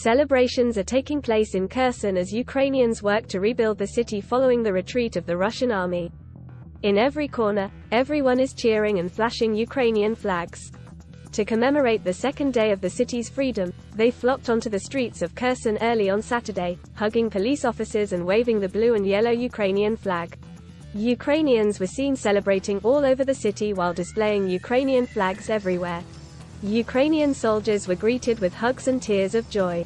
Celebrations are taking place in Kherson as Ukrainians work to rebuild the city following the retreat of the Russian army. In every corner, everyone is cheering and flashing Ukrainian flags. To commemorate the second day of the city's freedom, they flocked onto the streets of Kherson early on Saturday, hugging police officers and waving the blue and yellow Ukrainian flag. Ukrainians were seen celebrating all over the city while displaying Ukrainian flags everywhere. Ukrainian soldiers were greeted with hugs and tears of joy.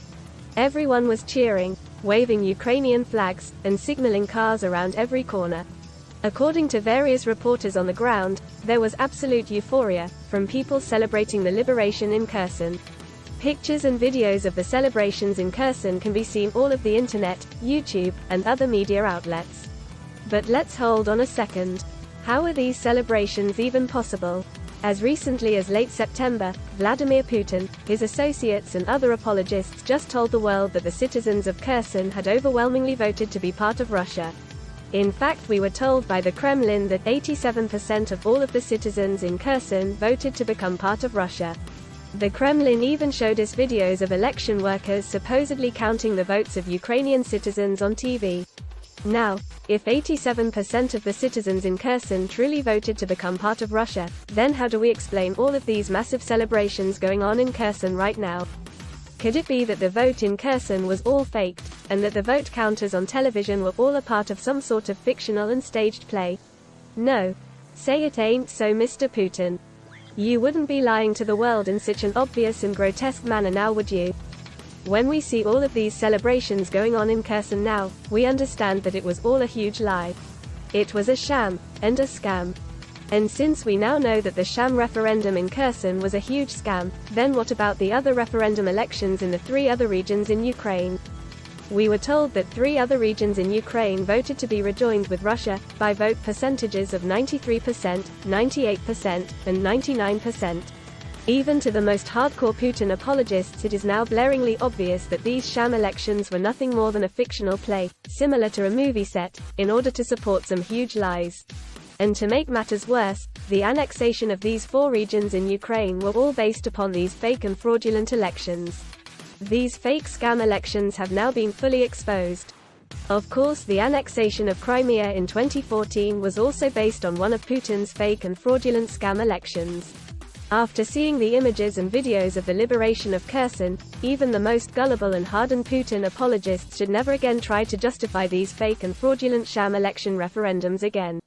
Everyone was cheering, waving Ukrainian flags, and signaling cars around every corner. According to various reporters on the ground, there was absolute euphoria, from people celebrating the liberation in Kherson. Pictures and videos of the celebrations in Kherson can be seen all over the internet, YouTube, and other media outlets. But let's hold on a second. How are these celebrations even possible? As recently as late September, Vladimir Putin, his associates and other apologists just told the world that the citizens of Kherson had overwhelmingly voted to be part of Russia. In fact, we were told by the Kremlin that 87% of all of the citizens in Kherson voted to become part of Russia. The Kremlin even showed us videos of election workers supposedly counting the votes of Ukrainian citizens on TV. Now, if 87% of the citizens in Kherson truly voted to become part of Russia, then how do we explain all of these massive celebrations going on in Kherson right now? Could it be that the vote in Kherson was all faked, and that the vote counters on television were all a part of some sort of fictional and staged play? No. Say it ain't so, Mr. Putin. You wouldn't be lying to the world in such an obvious and grotesque manner now, would you? When we see all of these celebrations going on in Kherson now, we understand that it was all a huge lie. It was a sham, and a scam. And since we now know that the sham referendum in Kherson was a huge scam, then what about the other referendum elections in the 3 other regions in Ukraine? We were told that 3 other regions in Ukraine voted to be rejoined with Russia, by vote percentages of 93%, 98%, and 99%. Even to the most hardcore Putin apologists, it is now blaringly obvious that these sham elections were nothing more than a fictional play, similar to a movie set, in order to support some huge lies. And to make matters worse, the annexation of these 4 regions in Ukraine were all based upon these fake and fraudulent elections. These fake scam elections have now been fully exposed. Of course, the annexation of Crimea in 2014 was also based on one of Putin's fake and fraudulent scam elections. After seeing the images and videos of the liberation of Kherson, even the most gullible and hardened Putin apologists should never again try to justify these fake and fraudulent sham election referendums again.